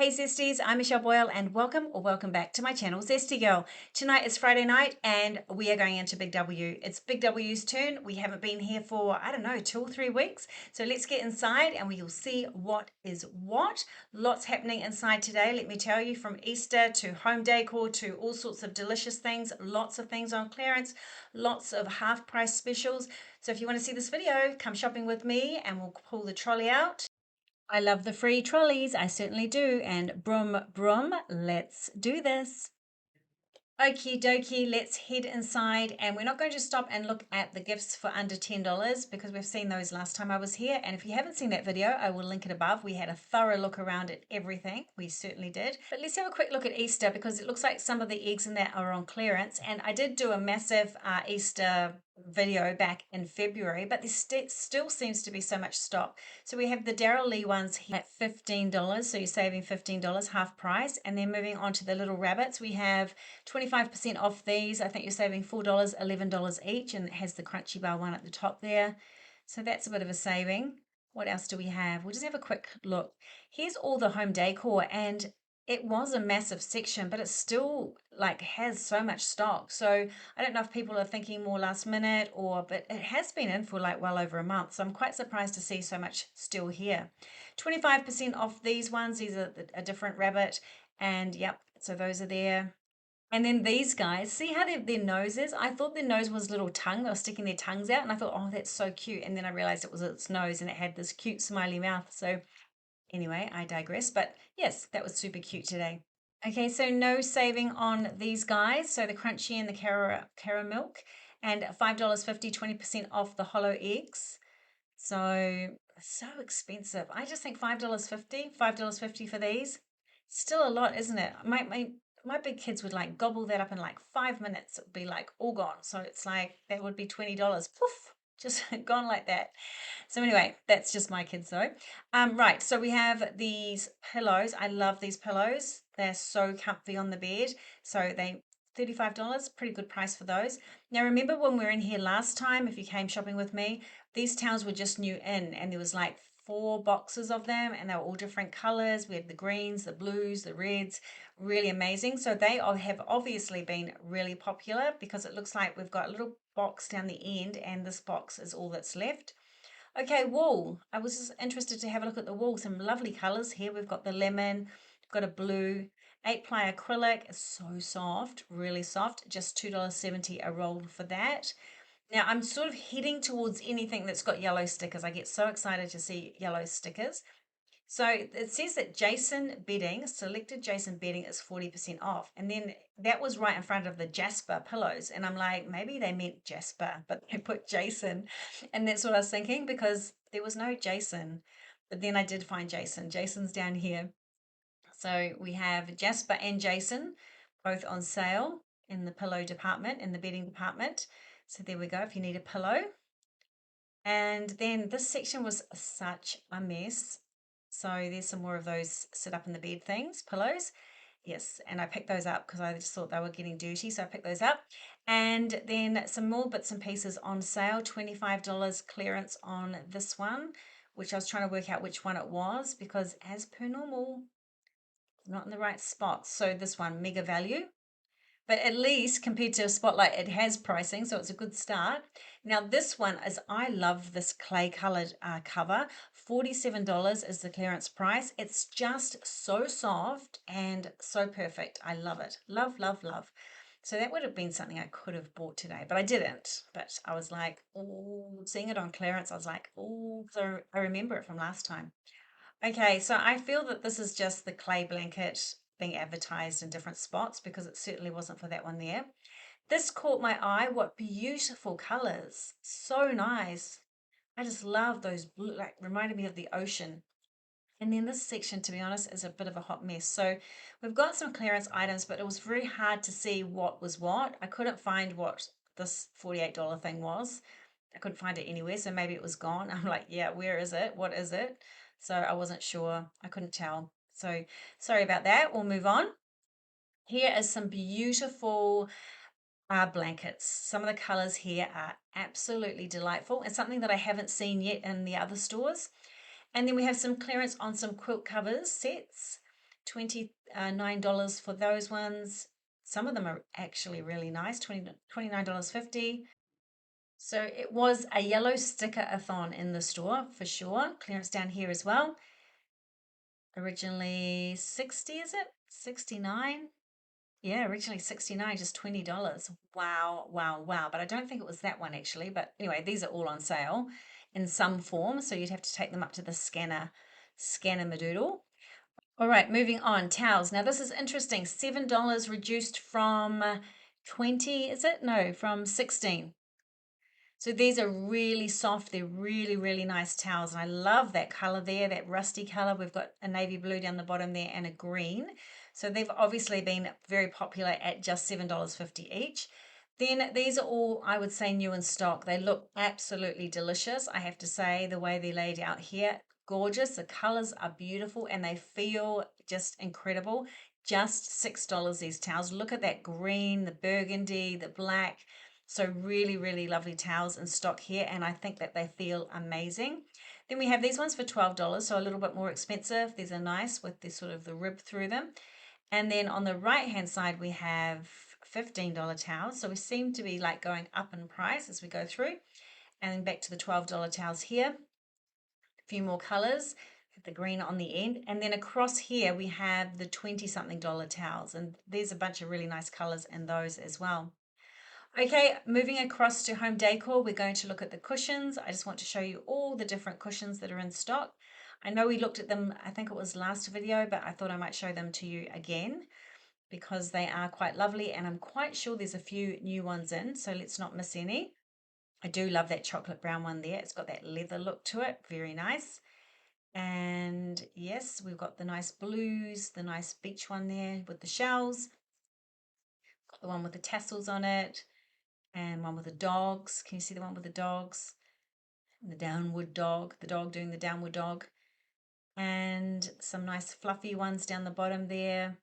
Hey Zesties, I'm Michelle Boyle and welcome back to my channel, Zesty Girl. Tonight is Friday night and we are going into Big W. It's Big W's turn. We haven't been here for, I don't know, 2 or 3 weeks. So let's get inside and we'll see what is what. Lots happening inside today, let me tell you, from Easter to home decor to all sorts of delicious things. Lots of things on clearance, lots of half price specials. So if you want to see this video, come shopping with me and we'll pull the trolley out. I love the free trolleys, I certainly do. And broom, broom, let's do this. Okie dokie, let's head inside, and we're not going to stop and look at the gifts for under $10 because we've seen those last time I was here. And if you haven't seen that video, I will link it above. We had a thorough look around at everything. We certainly did. But let's have a quick look at Easter because it looks like some of the eggs in that are on clearance. And I did do a massive Easter video back in February, but there still seems to be so much stock. So we have the Daryl Lee ones here at $15, so you're saving $15 half price. And then moving on to the little rabbits, we have 25% off these. I think you're saving $4, $11 each, and it has the crunchy bar one at the top there. So that's a bit of a saving. What else do we have? We'll just have a quick look. Here's all the home decor, and it was a massive section, but it still like has so much stock. So I don't know if people are thinking more last minute but it has been in for like well over a month. So I'm quite surprised to see so much still here. 25% off these ones. These are a different rabbit. And yep, so those are there. And then these guys, see how their noses? I thought their nose was a little tongue. They were sticking their tongues out, and I thought, oh, that's so cute. And then I realized it was its nose, and it had this cute smiley mouth. So anyway, I digress. But yes, that was super cute today. Okay, so no saving on these guys. So the crunchy and the Cara milk, and $5.50, 20% off the hollow eggs. So expensive. I just think $5.50 for these. Still a lot, isn't it? My big kids would like gobble that up in like 5 minutes. It would be like all gone. So it's like that would be $20. Poof, just gone like that. So anyway, that's just my kids though. Right, so we have these pillows. I love these pillows. They're so comfy on the bed. So they $35, pretty good price for those. Now remember when we were in here last time, if you came shopping with me, these towels were just new in and there was like 4 boxes of them and they were all different colors. We had the greens, the blues, the reds, really amazing. So they have obviously been really popular because it looks like we've got a little box down the end and this box is all that's left. Okay, wool. I was just interested to have a look at the wool. Some lovely colors here. We've got the lemon, we've got a blue, 8-ply acrylic. It's so soft, really soft. Just $2.70 a roll for that. Now I'm sort of heading towards anything that's got yellow stickers. I get so excited to see yellow stickers. So it says that selected Jason bedding is 40% off. And then that was right in front of the Jasper pillows. And I'm like, maybe they meant Jasper, but they put Jason. And that's what I was thinking because there was no Jason. But then I did find Jason. Jason's down here. So we have Jasper and Jason both on sale in the pillow department, in the bedding department. So there we go if you need a pillow. And then this section was such a mess. So there's some more of those sit up in the bed things, pillows. Yes, and I picked those up because I just thought they were getting dirty, so I picked those up. And then some more bits and pieces on sale, $25 clearance on this one, which I was trying to work out which one it was because as per normal, not in the right spot. So this one, mega value. But at least compared to a Spotlight, it has pricing, so it's a good start. Now this one is, I love this clay colored cover. $47 is the clearance price. It's just so soft and so perfect. I love it. Love, love, love. So that would have been something I could have bought today, but I didn't. But I was like, oh, seeing it on clearance, I was like, oh, so I remember it from last time. Okay, so I feel that this is just the clay blanket being advertised in different spots because it certainly wasn't for that one there. This caught my eye. What beautiful colors. So nice. I just love those blue, like reminded me of the ocean. And then this section, to be honest, is a bit of a hot mess. So we've got some clearance items, but it was very hard to see what was what. I couldn't find what this $48 thing was. I couldn't find it anywhere, so maybe it was gone. I'm like, yeah, where is it? What is it? So I wasn't sure. I couldn't tell. So sorry about that. We'll move on. Here is some beautiful blankets. Some of the colors here are absolutely delightful and something that I haven't seen yet in the other stores. And then we have some clearance on some quilt covers sets. $29 for those ones. Some of them are actually really nice, $29.50. So it was a yellow sticker-a-thon in the store for sure. Clearance down here as well. Originally 60, is it? 69? Yeah, originally 69, just $20. Wow, wow, wow. But I don't think it was that one actually. But anyway, these are all on sale in some form. So you'd have to take them up to the scanner Madoodle. All right, moving on. Towels. Now this is interesting. $7 reduced from 20, is it? No, from 16. So these are really soft. They're really, really nice towels. And I love that color there, that rusty color. We've got a navy blue down the bottom there and a green. So they've obviously been very popular at just $7.50 each. Then these are all, I would say, new in stock. They look absolutely delicious. I have to say, the way they're laid out here, gorgeous. The colors are beautiful and they feel just incredible. Just $6 these towels. Look at that green, the burgundy, the black. So really, really lovely towels in stock here, and I think that they feel amazing. Then we have these ones for $12, so a little bit more expensive. These are nice with this sort of the rib through them. And then on the right-hand side, we have $15 towels. So we seem to be like going up in price as we go through. And then back to the $12 towels here. A few more colors. The green on the end. And then across here, we have the 20-something dollar towels. And there's a bunch of really nice colors in those as well. Okay, moving across to home decor, we're going to look at the cushions. I just want to show you all the different cushions that are in stock. I know we looked at them, I think it was last video, but I thought I might show them to you again because they are quite lovely and I'm quite sure there's a few new ones in, so let's not miss any. I do love that chocolate brown one there. It's got that leather look to it, very nice. And yes, we've got the nice blues, the nice beach one there with the shells. Got the one with the tassels on it. And one with the dogs. Can you see the one with the dogs? And the downward dog, the dog doing the downward dog. And some nice fluffy ones down the bottom there.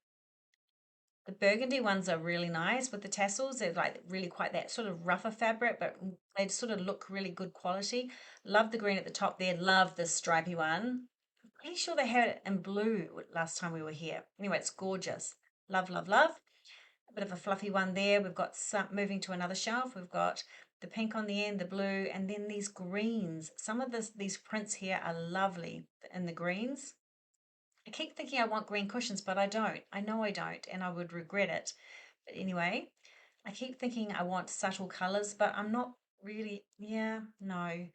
The burgundy ones are really nice with the tassels. They're like really quite that sort of rougher fabric, but they sort of look really good quality. Love the green at the top there. Love this stripy one. I'm pretty sure they had it in blue last time we were here. Anyway, it's gorgeous. Love, love, love. A bit of a fluffy one there. We've got some moving to another shelf. We've got the pink on the end, the blue, and then these greens. Some of these prints here are lovely in the greens. I keep thinking I want green cushions, but I don't. I know I don't, and I would regret it. But anyway, I keep thinking I want subtle colors, but I'm not really, yeah, no, I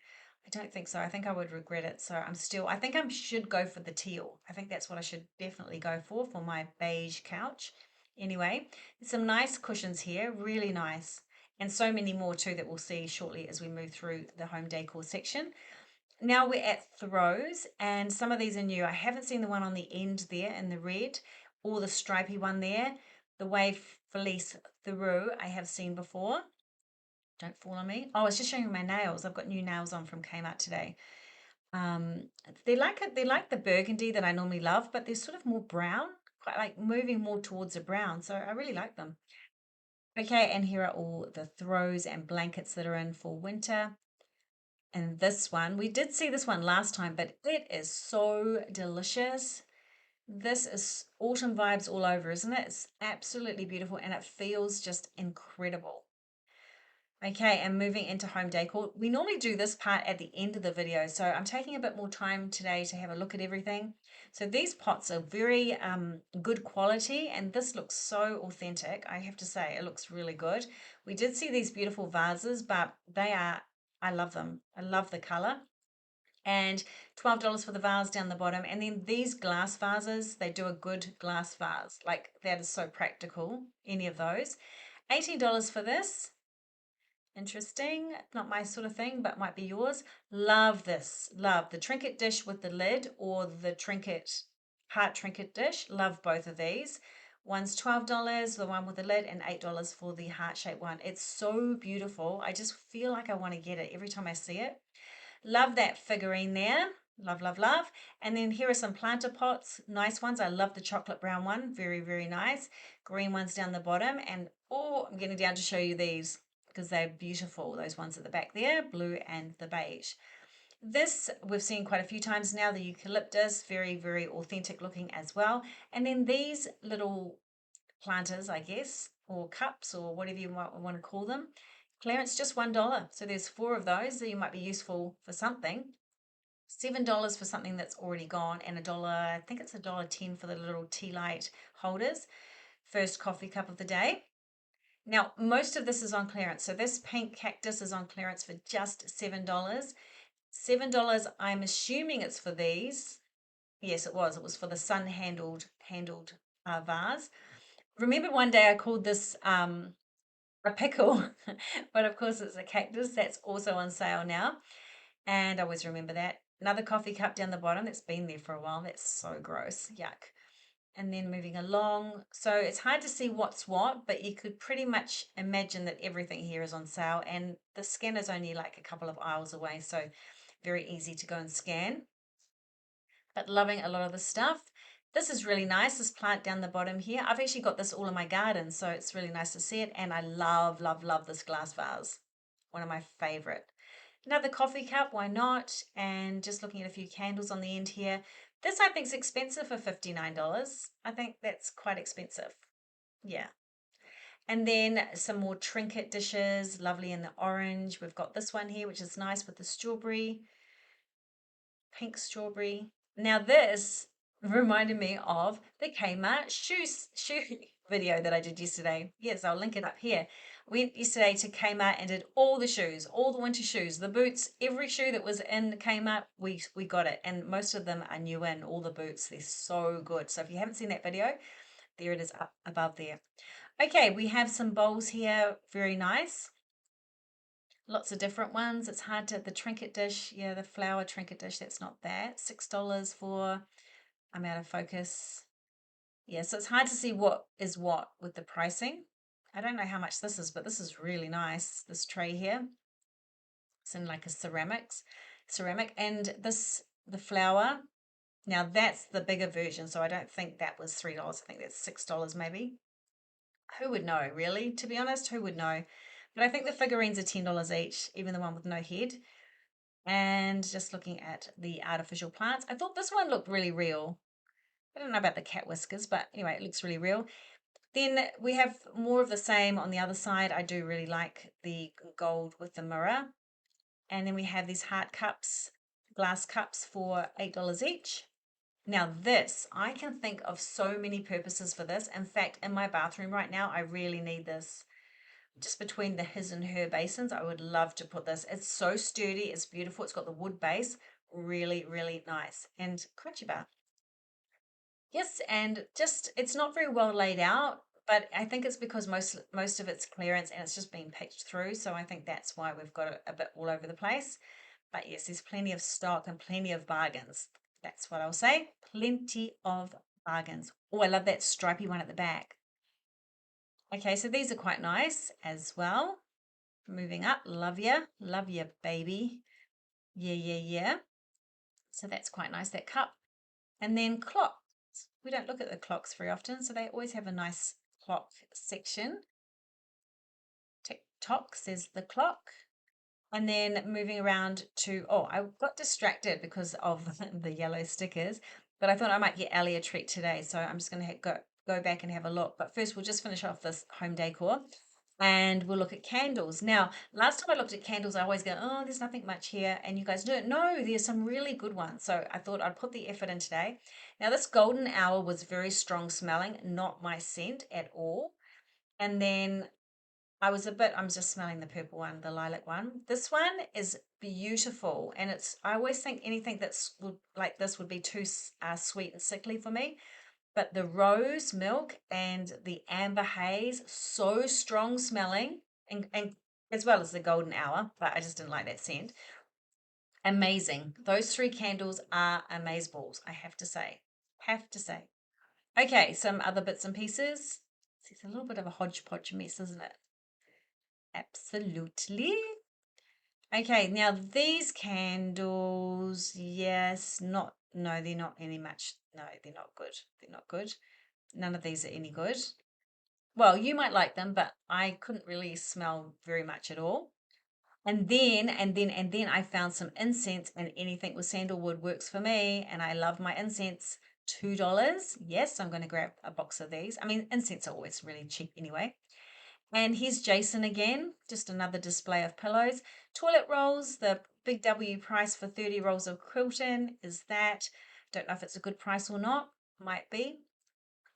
don't think so. I think I would regret it. So I think I should go for the teal. I think that's what I should definitely go for my beige couch. Anyway, there's some nice cushions here, really nice. And so many more too that we'll see shortly as we move through the home decor section. Now we're at throws, and some of these are new. I haven't seen the one on the end there in the red or the stripy one there. The wave fleece through I have seen before. Don't fall on me. Oh, I was just showing you my nails. I've got new nails on from Kmart today. Um, they're like the burgundy that I normally love, but they're sort of more brown, quite like moving more towards a brown. So I really like them. Okay, and here are all the throws and blankets that are in for winter. And this one, we did see this one last time, but it is so delicious. This is autumn vibes all over, isn't it? It's absolutely beautiful and it feels just incredible. Okay, and moving into home decor. We normally do this part at the end of the video, so I'm taking a bit more time today to have a look at everything. So these pots are very good quality, and this looks so authentic. I have to say, it looks really good. We did see these beautiful vases, but I love them. I love the color. And $12 for the vase down the bottom. And then these glass vases, they do a good glass vase. Like that is so practical, any of those. $18 for this. Interesting. Not my sort of thing, but might be yours. Love this. Love the trinket dish with the lid or the heart trinket dish. Love both of these. One's $12, the one with the lid, and $8 for the heart-shaped one. It's so beautiful. I just feel like I want to get it every time I see it. Love that figurine there. Love, love, love. And then here are some planter pots. Nice ones. I love the chocolate brown one. Very, very nice. Green ones down the bottom. And oh, I'm getting down to show you these because they're beautiful. Those ones at the back there, blue and the beige. This we've seen quite a few times now, the eucalyptus, very, very authentic looking as well. And then these little planters, I guess, or cups or whatever you might want to call them. Clearance just $1. So there's four of those that you might be useful for something. $7 for something that's already gone, and a dollar, I think it's $1.10 for the little tea light holders. First coffee cup of the day. Now, most of this is on clearance. So this pink cactus is on clearance for just $7. $7, I'm assuming it's for these. Yes, it was. It was for the sun handled vase. Remember one day I called this a pickle, but of course it's a cactus. That's also on sale now. And I always remember that. Another coffee cup down the bottom that's been there for a while. That's so gross. Yuck. And then moving along. So it's hard to see what's what, but you could pretty much imagine that everything here is on sale. And the scanner's only like a couple of aisles away. So very easy to go and scan. But loving a lot of the stuff. This is really nice, this plant down the bottom here. I've actually got this all in my garden, so it's really nice to see it. And I love, love, love this glass vase. One of my favorite. Another coffee cup, why not? And just looking at a few candles on the end here. This I think is expensive for $59. I think that's quite expensive. Yeah. And then some more trinket dishes, lovely in the orange. We've got this one here, which is nice with the strawberry, pink strawberry. Now this reminded me of the Kmart shoe video that I did yesterday. Yes, I'll link it up here. Went yesterday to Kmart and did all the shoes, all the winter shoes, the boots, every shoe that was in Kmart, we got it. And most of them are new in, all the boots. They're so good. So if you haven't seen that video, there it is up above there. Okay, we have some bowls here. Very nice. Lots of different ones. It's hard to, the trinket dish, yeah, the flower trinket dish, that's not that. $6 for, I'm out of focus. Yeah, so it's hard to see what is what with the pricing. I don't know how much this is, but this is really nice. This tray here, it's in like a ceramic, and this, the flower. Now that's the bigger version, so I don't think that was $3. I think that's $6 maybe. Who would know, really? To be honest, who would know? But I think the figurines are $10 each, even the one with no head. And just looking at the artificial plants, I thought this one looked really real. I don't know about the cat whiskers, but anyway, it looks really real. Then we have more of the same on the other side. I do really like the gold with the mirror. And then we have these heart cups, glass cups for $8 each. Now this, I can think of so many purposes for this. In fact, in my bathroom right now, I really need this. Just between the his and her basins, I would love to put this. It's so sturdy, it's beautiful. It's got the wood base, really, really nice. And crunchy bar. Yes, and just it's not very well laid out, but I think it's because most of it's clearance and it's just been picked through. So I think that's why we've got it a bit all over the place. But yes, there's plenty of stock and plenty of bargains. That's what I'll say. Plenty of bargains. Oh, I love that stripy one at the back. Okay, so these are quite nice as well. Moving up, love ya, baby. Yeah, yeah, yeah. So that's quite nice, that cup. And then clocks. We don't look at the clocks very often, so they always have a nice clock section. Tick tock says the clock. And then moving around to, oh, I got distracted because of the yellow stickers, but I thought I might get Ellie a treat today. So I'm just going to go back and have a look. But first, we'll just finish off this home decor and we'll look at candles. Now, last time I looked at candles, I always go, oh, there's nothing much here. And you guys don't know, there's some really good ones. So I thought I'd put the effort in today. Now, this golden hour was very strong smelling, not my scent at all. And then I'm just smelling the purple one, the lilac one. This one is beautiful. And I always think anything like this would be too sweet and sickly for me. But the rose milk and the amber haze, so strong smelling, and as well as the golden hour, but I just didn't like that scent. Amazing. Those three candles are amazeballs, I have to say. Have to say. Okay, some other bits and pieces. It's a little bit of a hodgepodge mess, isn't it? Absolutely. Okay, now these candles, yes, no, they're not any much. No, they're not good. They're not good. None of these are any good. Well, you might like them, but I couldn't really smell very much at all. And then I found some incense, and anything with sandalwood works for me. And I love my incense. $2. Yes, I'm going to grab a box of these. I mean, incense are always really cheap anyway. And here's Jason again, just another display of pillows. Toilet rolls, the Big W price for 30 rolls of quilting is that. Don't know if it's a good price or not. Might be.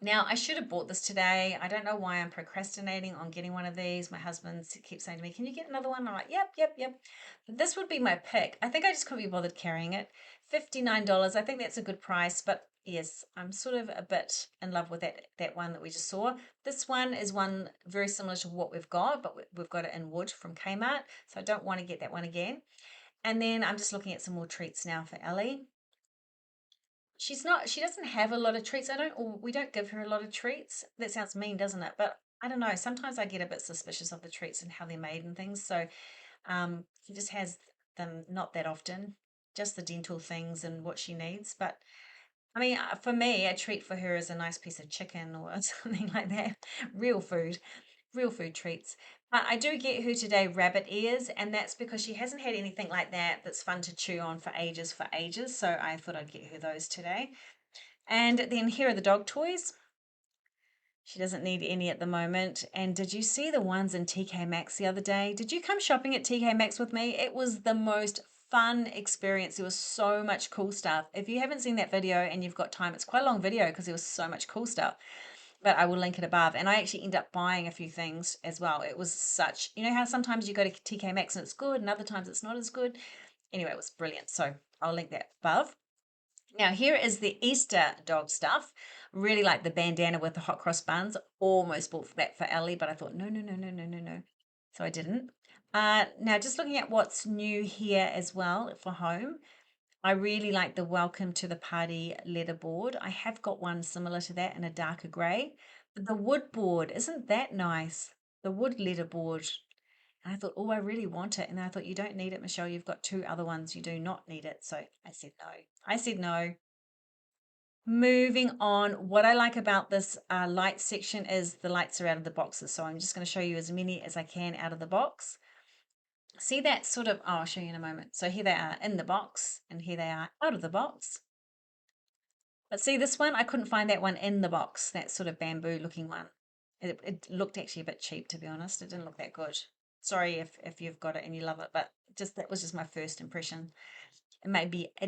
Now, I should have bought this today. I don't know why I'm procrastinating on getting one of these. My husband keeps saying to me, "Can you get another one?" I'm like, "Yep, yep, yep." But this would be my pick. I think I just couldn't be bothered carrying it. $59. I think that's a good price, but yes, I'm sort of a bit in love with that one that we just saw. This one is one very similar to what we've got, but we've got it in wood from Kmart, so I don't want to get that one again. And then I'm just looking at some more treats now for Ellie. She doesn't have a lot of treats. Or we don't give her a lot of treats. That sounds mean, doesn't it? But I don't know. Sometimes I get a bit suspicious of the treats and how they're made and things. So she just has them not that often, just the dental things and what she needs. But I mean, for me, a treat for her is a nice piece of chicken or something like that. Real food, real food treats. But I do get her today rabbit ears, and that's because she hasn't had anything like that that's fun to chew on for ages, for ages. So I thought I'd get her those today. And then here are the dog toys. She doesn't need any at the moment. And did you see the ones in TK Maxx the other day? Did you come shopping at TK Maxx with me? It was the most fun experience. There was so much cool stuff. If you haven't seen that video and you've got time, it's quite a long video because there was so much cool stuff. But I will link it above. And I actually end up buying a few things as well. It was such, you know how sometimes you go to TK Maxx and it's good and other times it's not as good? Anyway, it was brilliant. So I'll link that above. Now, here is the Easter dog stuff. Really like the bandana with the hot cross buns. Almost bought that for Ellie, but I thought, no, no, no, no, no, no, no. So I didn't. Now, just looking at what's new here as well for home. I really like the Welcome to the Party letterboard. I have got one similar to that in a darker grey. But the wood board, isn't that nice? The wood letterboard. And I thought, oh, I really want it. And I thought, you don't need it, Michelle. You've got two other ones. You do not need it. So I said no. I said no. Moving on, what I like about this light section is the lights are out of the boxes. So I'm just going to show you as many as I can out of the box. See that sort of, oh, I'll show you in a moment. So here they are in the box and here they are out of the box. But see this one, I couldn't find that one in the box, that sort of bamboo looking one. It looked actually a bit cheap, to be honest. It didn't look that good. Sorry if you've got it and you love it, but just that was just my first impression. It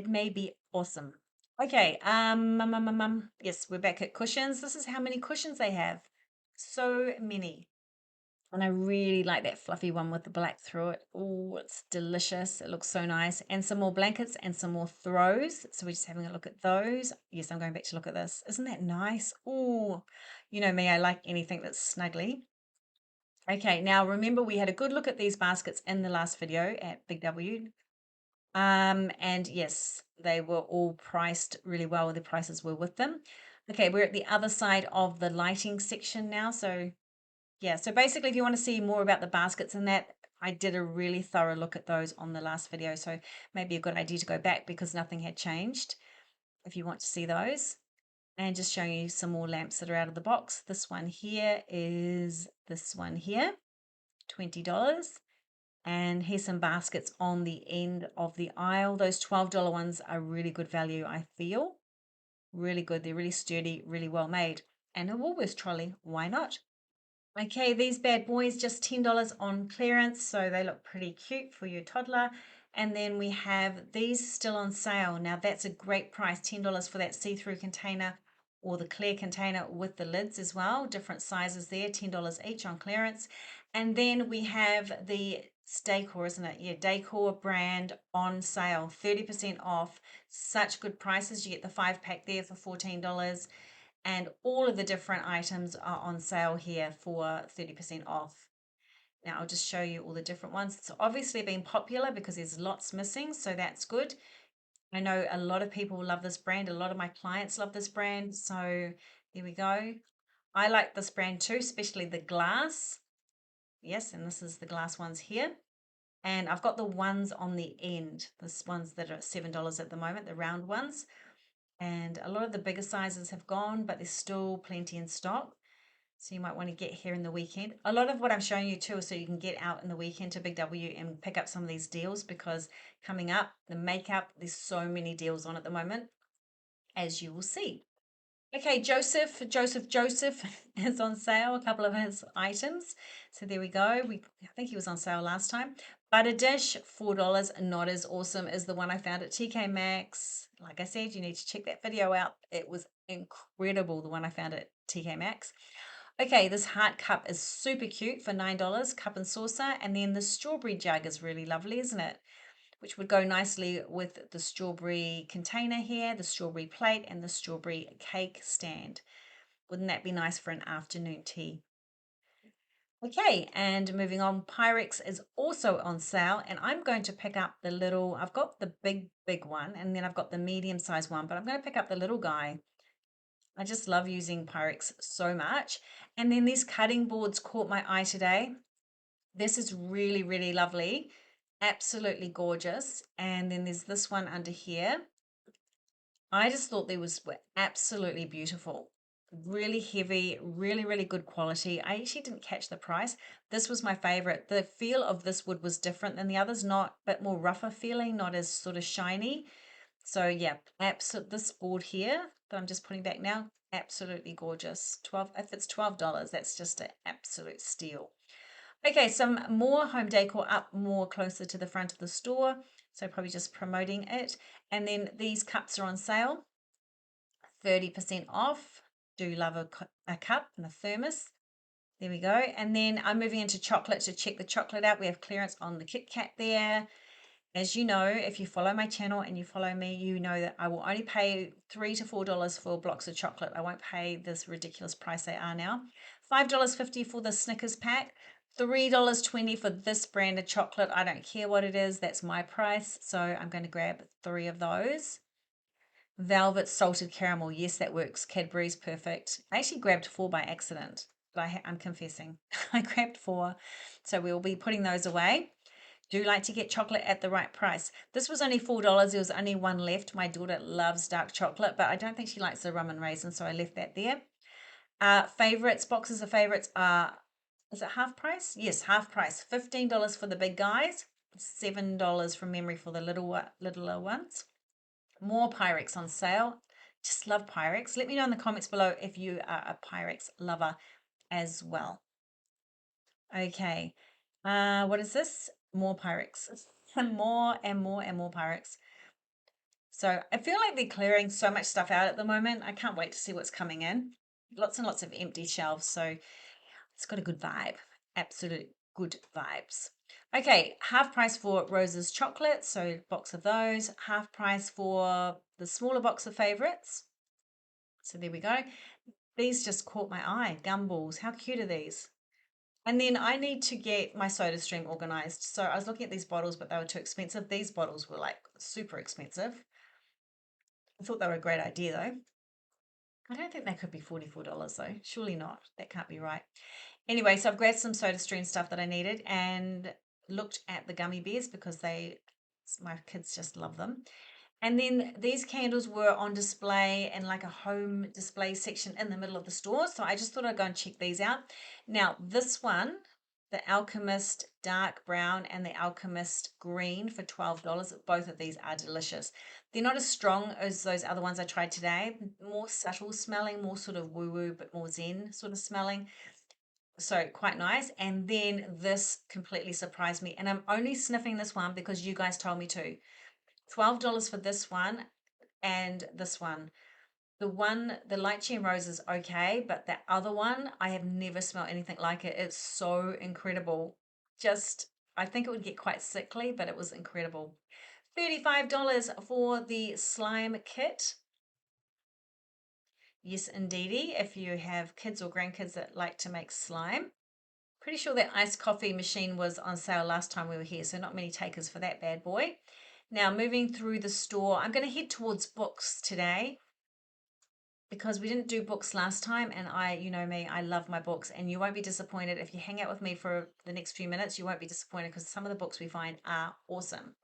may be awesome. Okay, yes, we're back at cushions. This is how many cushions they have. So many. And I really like that fluffy one with the black through it. Oh, it's delicious. It looks so nice. And some more blankets and some more throws. So we're just having a look at those. Yes, I'm going back to look at this. Isn't that nice? Oh, you know me, I like anything that's snuggly. Okay, now remember we had a good look at these baskets in the last video at Big W. And yes, they were all priced really well. The prices were with them. Okay, we're at the other side of the lighting section now. So yeah, so basically if you want to see more about the baskets and that, I did a really thorough look at those on the last video. So maybe a good idea to go back because nothing had changed if you want to see those. And just showing you some more lamps that are out of the box. This one here is this one here, $20. And here's some baskets on the end of the aisle. Those $12 ones are really good value, I feel. Really good. They're really sturdy, really well made. And a Woolworths trolley. Why not? Okay, these bad boys just $10 on clearance, so they look pretty cute for your toddler. And then we have these still on sale. Now that's a great price, $10 for that see-through container or the clear container with the lids as well. Different sizes there, $10 each on clearance. And then we have the decor, isn't it? Yeah, decor brand on sale, 30% off. Such good prices. You get the 5-pack there for $14. And all of the different items are on sale here for 30% off. Now I'll just show you all the different ones. It's obviously been popular because there's lots missing, so that's good. I know a lot of people love this brand. A lot of my clients love this brand. So here we go. I like this brand too, especially the glass. Yes, and this is the glass ones here. And I've got the ones on the end, this ones that are at $7 at the moment, the round ones. And a lot of the bigger sizes have gone, but there's still plenty in stock. So you might want to get here in the weekend. A lot of what I'm showing you too is so you can get out in the weekend to Big W and pick up some of these deals, because coming up, the makeup, there's so many deals on at the moment, as you will see. Okay, Joseph is on sale, a couple of his items. So there we go. I think he was on sale last time. Butter dish, $4, not as awesome as the one I found at TK Maxx. Like I said, you need to check that video out. It was incredible, the one I found at TK Maxx. Okay, this heart cup is super cute for $9, cup and saucer. And then the strawberry jug is really lovely, isn't it? Which would go nicely with the strawberry container here, the strawberry plate, and the strawberry cake stand. Wouldn't that be nice for an afternoon tea? Okay, and moving on, Pyrex is also on sale, and I'm going to pick up the little, I've got the big one, and then I've got the medium size one, but I'm going to pick up the little guy. I just love using Pyrex so much. And then these cutting boards caught my eye today. This is really, really lovely. Absolutely gorgeous. And then there's this one under here. I just thought they were absolutely beautiful. Really heavy, really, really good quality. I actually didn't catch the price. This was my favorite. The feel of this wood was different than the others, not a bit more rougher feeling, not as sort of shiny. So yeah, absolute this board here that I'm just putting back now, absolutely gorgeous. 12, if it's $12, that's just an absolute steal. Okay, some more home decor up more closer to the front of the store. So probably just promoting it. And then these cups are on sale, 30% off. Do love a cup and a thermos. There we go. And then I'm moving into chocolate to check the chocolate out. We have clearance on the Kit Kat there. As you know, if you follow my channel and you follow me, you know that I will only pay $3 to $4 for blocks of chocolate. I won't pay this ridiculous price they are now. $5.50 for the Snickers pack. $3.20 for this brand of chocolate. I don't care what it is. That's my price. So I'm going to grab 3 of those. Velvet salted caramel. Yes, that works. Cadbury's perfect. I actually grabbed 4 by accident, but I'm confessing. I grabbed 4. So we'll be putting those away. Do like to get chocolate at the right price. This was only $4. There was only one left. My daughter loves dark chocolate, but I don't think she likes the rum and raisin, so I left that there. Favorites, boxes of favorites are, is it half price? Yes, half price. $15 for the big guys, $7 from memory for the littler ones. More Pyrex on sale. Just love Pyrex. Let me know in the comments below if you are a Pyrex lover as well. Okay, what is this? More Pyrex. More and more and more Pyrex. So I feel like they're clearing so much stuff out at the moment. I can't wait to see what's coming in. Lots and lots of empty shelves. So it's got a good vibe. Absolute good vibes. Okay, half price for Rose's chocolate. So box of those. Half price for the smaller box of favorites. So there we go. These just caught my eye. Gumballs. How cute are these? And then I need to get my soda stream organized. So I was looking at these bottles, but they were too expensive. These bottles were like super expensive. I thought they were a great idea though. I don't think they could be $44 though. Surely not. That can't be right. Anyway, so I've grabbed some soda stream stuff that I needed and looked at the gummy bears because my kids just love them. And then these candles were on display in like a home display section in the middle of the store. So I just thought I'd go and check these out. Now, this one, the Alchemist dark brown and the Alchemist green for $12. Both of these are delicious. They're not as strong as those other ones I tried today. More subtle smelling, more sort of woo-woo, but more zen sort of smelling. So quite nice. And then this completely surprised me. And I'm only sniffing this one because you guys told me to. $12 for this one and this one. The lychee and rose is okay, but the other one, I have never smelled anything like it. It's so incredible. Just, I think it would get quite sickly, but it was incredible. $35 for the slime kit. Yes, indeedy, if you have kids or grandkids that like to make slime. Pretty sure that iced coffee machine was on sale last time we were here, so not many takers for that bad boy. Now, moving through the store, I'm going to head towards books today because we didn't do books last time, and you know me, I love my books, and you won't be disappointed if you hang out with me for the next few minutes. You won't be disappointed because some of the books we find are awesome.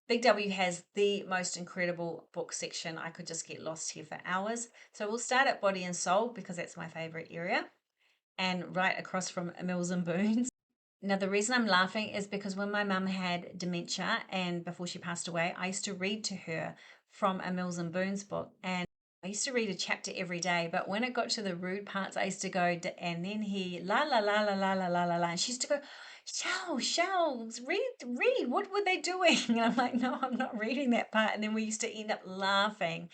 Big W has the most incredible book section. I could just get lost here for hours. So we'll start at Body and Soul because that's my favorite area. and right across from Mills and Boons. Now, the reason I'm laughing is because when my mum had dementia and before she passed away, I used to read to her from a Mills and Boons book. And I used to read a chapter every day. But when it got to the rude parts, I used to go, and then he, la, la, la, la, la, la, la, la, la. And she used to go, Shell, read, what were they doing? And I'm like, no, I'm not reading that part. And then we used to end up laughing.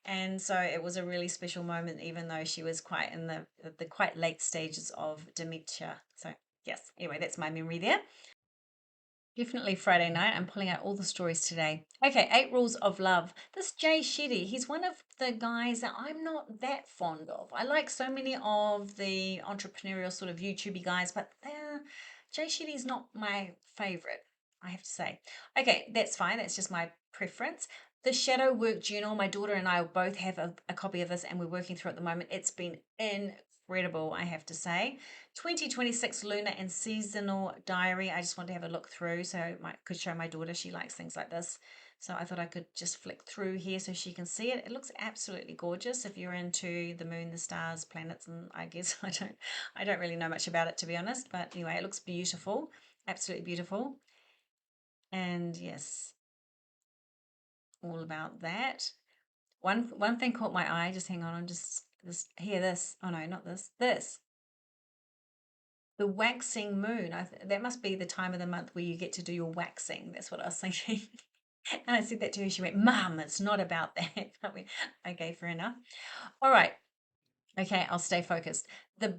And so it was a really special moment, even though she was quite in the quite late stages of dementia. So yes, anyway, that's my memory there. Definitely Friday night. I'm pulling out all the stories today. Okay, 8 Rules of Love. This Jay Shetty, he's one of the guys that I'm not that fond of. I like so many of the entrepreneurial sort of YouTubey guys, but Jay Shetty's not my favorite, I have to say. Okay, that's fine. That's just my preference. The Shadow Work Journal, my daughter and I both have a copy of this and we're working through it at the moment. It's been incredible, I have to say. 2026 Lunar and Seasonal Diary. I just want to have a look through so I could show my daughter. She likes things like this. So I thought I could just flick through here so she can see it. It looks absolutely gorgeous if you're into the moon, the stars, planets, and I guess I don't really know much about it, to be honest. But anyway, it looks beautiful. Absolutely beautiful. And yes, all about that. One thing caught my eye. Just hang on. I'm just this here. This. Oh no, not this. This. The waxing moon. That must be the time of the month where you get to do your waxing. That's what I was thinking. And I said that to her. She went, "Mum, it's not about that." I went, "Okay, fair enough." All right. Okay, I'll stay focused. They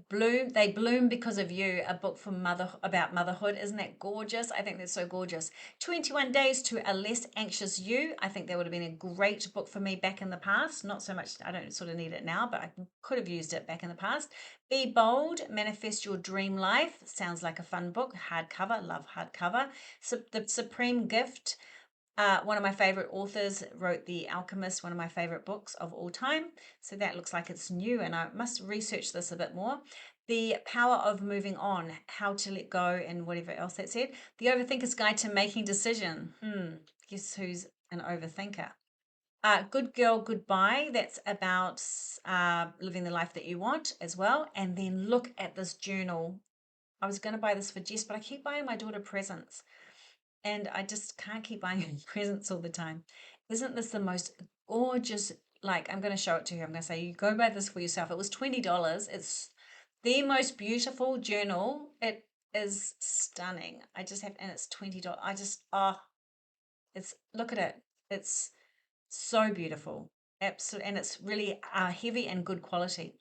bloom because of you, a book from about motherhood. Isn't that gorgeous? I think that's so gorgeous. 21 Days to a Less Anxious You. I think that would have been a great book for me back in the past. Not so much, I don't sort of need it now, but I could have used it back in the past. Be Bold, Manifest Your Dream Life. Sounds like a fun book. Hardcover, love hardcover. The Supreme Gift. One of my favorite authors wrote The Alchemist, one of my favorite books of all time. So that looks like it's new, and I must research this a bit more. The Power of Moving On, How to Let Go, and whatever else that said. The Overthinker's Guide to Making Decision. Guess who's an overthinker? Good Girl Goodbye. That's about living the life that you want as well. And then look at this journal. I was going to buy this for Jess, but I keep buying my daughter presents. And I just can't keep buying presents all the time. Isn't this the most gorgeous? Like, I'm going to show it to her. I'm going to say, you go buy this for yourself. It was $20. It's the most beautiful journal. It is stunning. I just have, and it's $20. Look at it. It's so beautiful. Absolutely. And it's really heavy and good quality.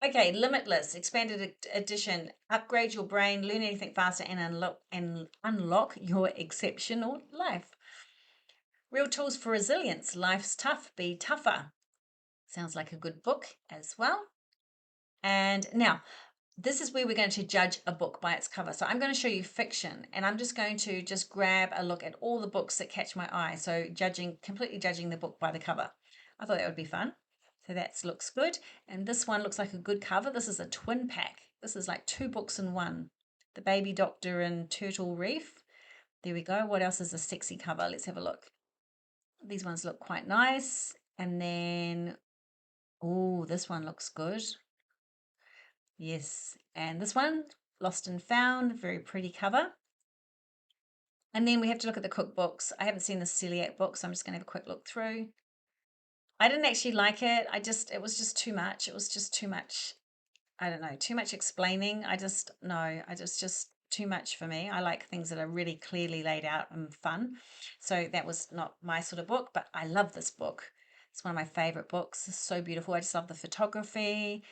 Okay, Limitless, expanded edition. Upgrade your brain, learn anything faster, and unlock your exceptional life. Real Tools for Resilience. Life's tough, be tougher. Sounds like a good book as well. And now, this is where we're going to judge a book by its cover. So I'm going to show you fiction, and I'm just going to just grab a look at all the books that catch my eye. So completely judging the book by the cover. I thought that would be fun. So that looks good. And this one looks like a good cover. This is a twin pack. This is like 2 books in one. The Baby Doctor and Turtle Reef. There we go. What else is a sexy cover? Let's have a look. These ones look quite nice. And then, oh, this one looks good. Yes. And this one, Lost and Found, very pretty cover. And then we have to look at the cookbooks. I haven't seen the celiac book, so I'm just going to have a quick look through. I didn't actually like it. It was just too much. It was just too much. I don't know, too much explaining. Just too much for me. I like things that are really clearly laid out and fun. So that was not my sort of book, but I love this book. It's one of my favorite books. It's so beautiful. I just love the photography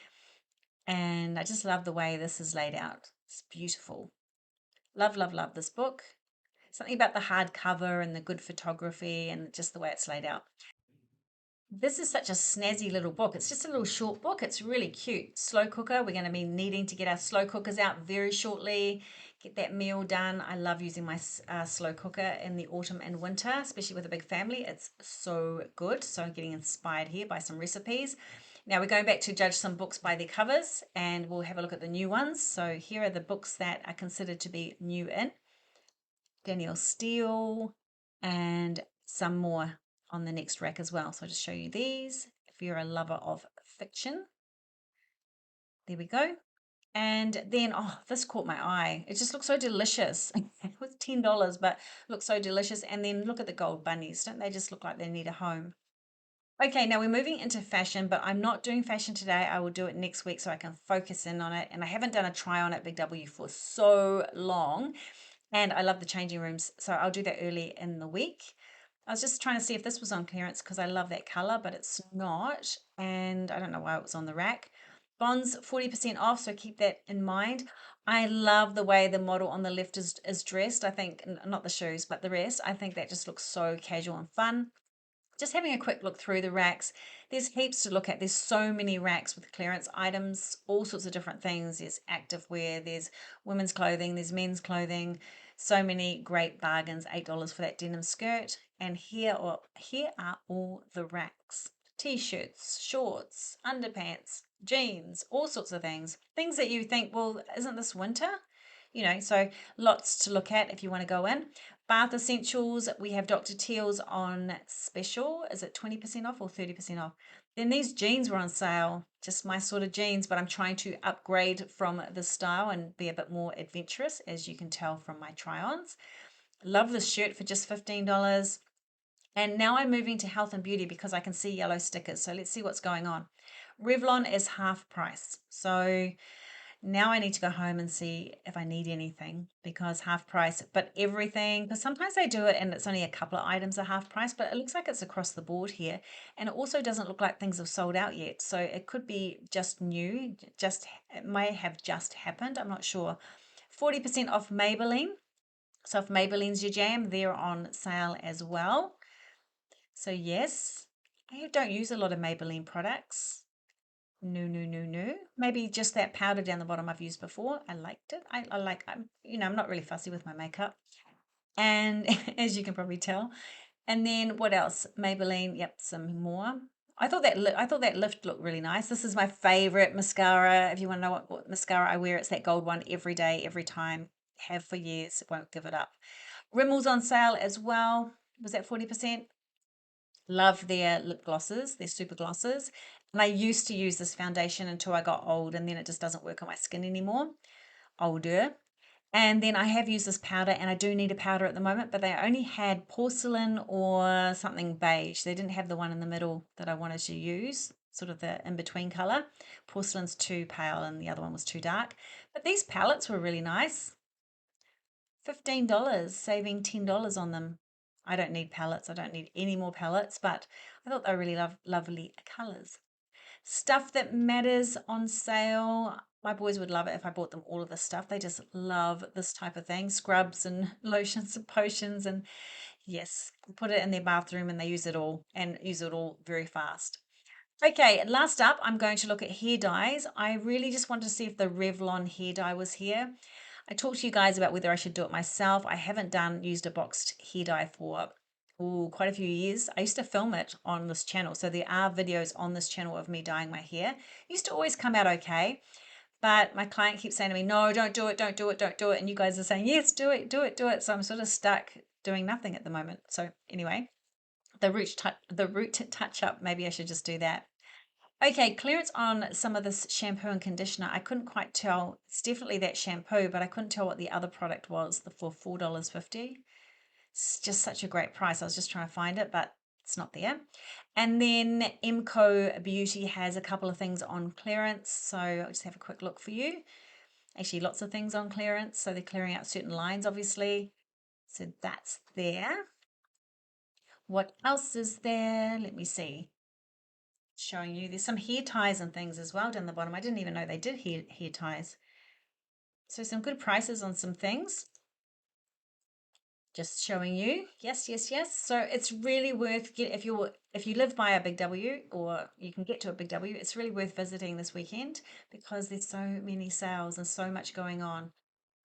and I just love the way this is laid out. It's beautiful. Love, love, love this book. Something about the hardcover and the good photography and just the way it's laid out. This is such a snazzy little book. It's just a little short book. It's really cute. Slow cooker. We're going to be needing to get our slow cookers out very shortly. Get that meal done. I love using my slow cooker in the autumn and winter, especially with a big family. It's so good. So I'm getting inspired here by some recipes. Now we're going back to judge some books by their covers and we'll have a look at the new ones. So here are the books that are considered to be new in. Danielle Steele and some more on the next rack as well. So I'll just show you these if you're a lover of fiction. There we go. And then, oh, this caught my eye. It just looks so delicious. It was $10, but looks so delicious. And then look at the gold bunnies. Don't they just look like they need a home? Okay, now we're moving into fashion, but I'm not doing fashion today. I will do it next week so I can focus in on it. And I haven't done a try on at Big W for so long. And I love the changing rooms, so I'll do that early in the week. I was just trying to see if this was on clearance because I love that color, but it's not. And I don't know why it was on the rack. Bonds 40% off, so keep that in mind. I love the way the model on the left is dressed. I think, not the shoes, but the rest. I think that just looks so casual and fun. Just having a quick look through the racks, there's heaps to look at. There's so many racks with clearance items, all sorts of different things. There's activewear, there's women's clothing, there's men's clothing. So many great bargains. $8 for that denim skirt. And here are all the racks. T-shirts, shorts, underpants, jeans, all sorts of things. Things that you think, well, isn't this winter? So lots to look at if you want to go in. Bath Essentials, we have Dr. Teal's on special. Is it 20% off or 30% off? Then these jeans were on sale, just my sort of jeans, but I'm trying to upgrade from this style and be a bit more adventurous, as you can tell from my try-ons. Love this shirt for just $15. And now I'm moving to health and beauty because I can see yellow stickers. So let's see what's going on. Revlon is half price. So now I need to go home and see if I need anything because half price, but everything, because sometimes they do it and it's only a couple of items are half price, but it looks like it's across the board here. And it also doesn't look like things have sold out yet. So it could be just new, it may have just happened. I'm not sure. 40% off Maybelline. So if Maybelline's your jam, they're on sale as well. So yes, I don't use a lot of Maybelline products. No, no, no, no. Maybe just that powder down the bottom I've used before. I liked it. I'm not really fussy with my makeup. And as you can probably tell. And then what else? Maybelline, yep, some more. I thought that lift looked really nice. This is my favorite mascara. If you want to know what mascara I wear, it's that gold one every day, every time. Have for years. Won't give it up. Rimmel's on sale as well. Was that 40%? Love their lip glosses, their super glosses. And I used to use this foundation until I got old and then it just doesn't work on my skin anymore. Older. And then I have used this powder and I do need a powder at the moment, but they only had porcelain or something beige. They didn't have the one in the middle that I wanted to use, sort of the in-between color. Porcelain's too pale and the other one was too dark. But these palettes were really nice. $15, saving $10 on them. I don't need palettes. I don't need any more palettes, but I thought they were really lovely colors. Stuff that matters on sale. My boys would love it if I bought them all of this stuff. They just love this type of thing. Scrubs and lotions and potions. And yes, put it in their bathroom and they use it all and use it all very fast. Okay, last up, I'm going to look at hair dyes. I really just wanted to see if the Revlon hair dye was here. I talked to you guys about whether I should do it myself. I haven't used a boxed hair dye for quite a few years. I used to film it on this channel. So there are videos on this channel of me dyeing my hair. It used to always come out okay. But my client keeps saying to me, no, don't do it, don't do it, don't do it. And you guys are saying, yes, do it, do it, do it. So I'm sort of stuck doing nothing at the moment. So anyway, the root touch up, maybe I should just do that. Okay, clearance on some of this shampoo and conditioner. I couldn't quite tell. It's definitely that shampoo, but I couldn't tell what the other product was for $4.50. It's just such a great price. I was just trying to find it, but it's not there. And then Emco Beauty has a couple of things on clearance. So I'll just have a quick look for you. Actually, lots of things on clearance. So they're clearing out certain lines, obviously. So that's there. What else is there? Let me see. Showing you there's some hair ties and things as well down the bottom. I didn't even know they did hair ties. So some good prices on some things. Just showing you. Yes, yes, yes. So it's really worth if you live by a Big W or you can get to a Big W, it's really worth visiting this weekend because there's so many sales and so much going on.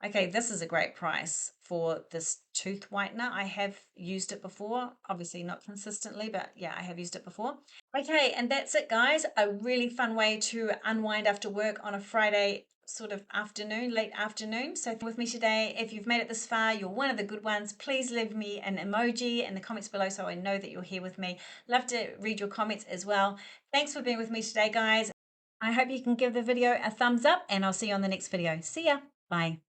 Okay, this is a great price for this tooth whitener. I have used it before, obviously not consistently, but yeah, I have used it before. Okay, and that's it, guys. A really fun way to unwind after work on a Friday sort of afternoon, late afternoon. So with me today, if you've made it this far, you're one of the good ones. Please leave me an emoji in the comments below so I know that you're here with me. Love to read your comments as well. Thanks for being with me today, guys. I hope you can give the video a thumbs up and I'll see you on the next video. See ya. Bye.